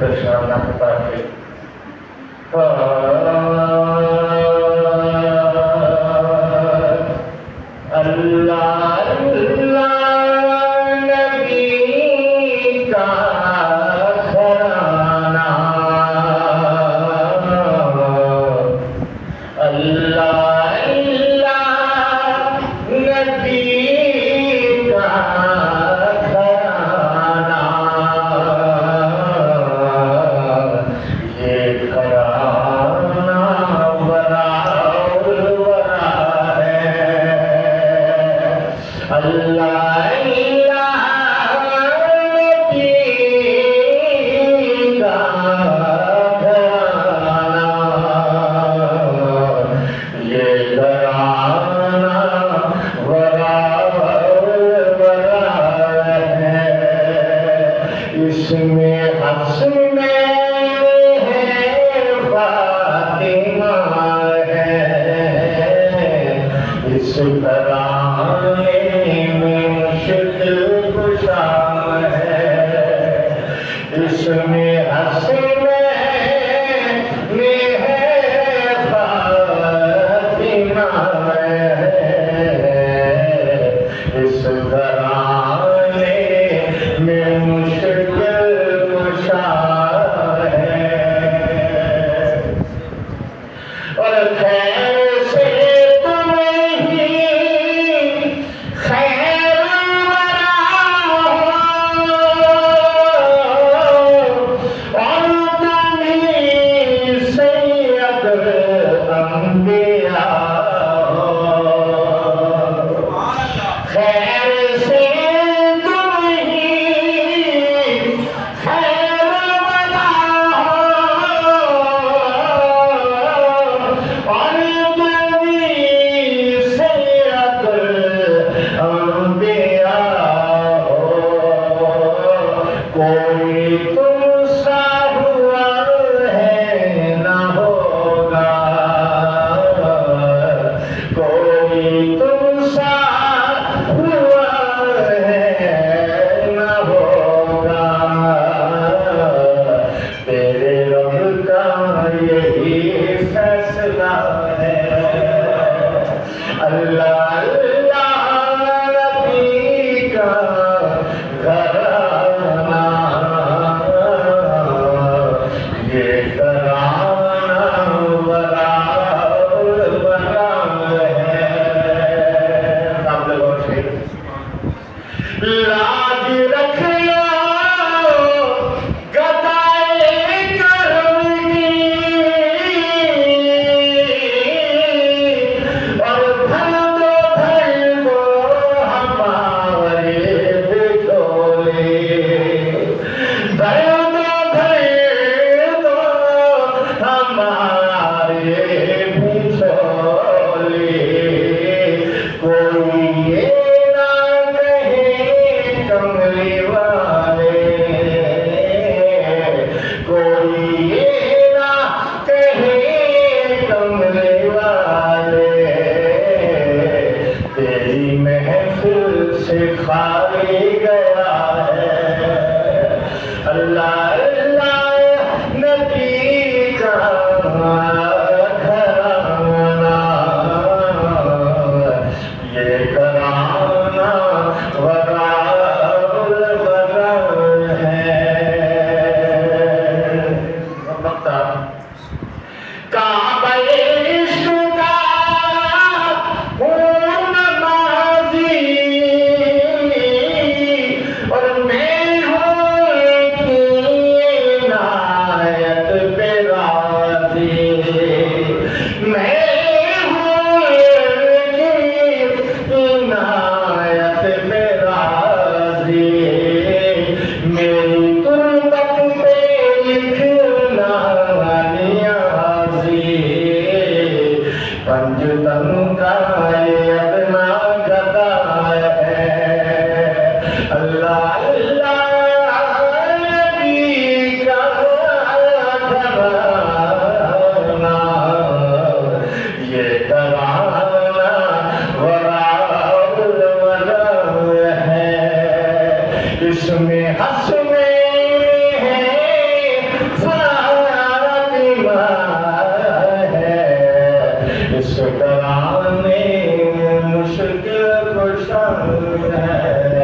दर्शन पाके अल्लाह नबी का घराना अल्लाह नबी का घराना ये घराना बराबर है अल्लाह नबी का घराना ये घराना बराबर है इसमें हसन है फातिमा है इस घराने में मुश्किल कुशा है इसमें हसन है फातिमा है इस घराने में मुश्किल कुशा है और खैर से तुम्हें ही खैर और तुम्हें सैयद अंबिया खैर से तुम ही खैर बना और तुम्हें सैयद अंबिया कोई तुमसा हुआ है ना होगा कोई तुमसा हुआ है ना होगा तेरे रब का यही फैसला है अल्लाह नबी का घराना ये घराना बराबर है सब लोगों से लाज रख लो गदाए करम की और भर दो हमारे बिछोले भर दो हमारे बिछोले कोई ये ना कहे कमली वाले कोई ये ना कहे कमली वाले तेरी महफिल से खाली गया है अल्लाह नबी का घराना ये घराना बराबर है इस कराने मुश्किल कुशाई है।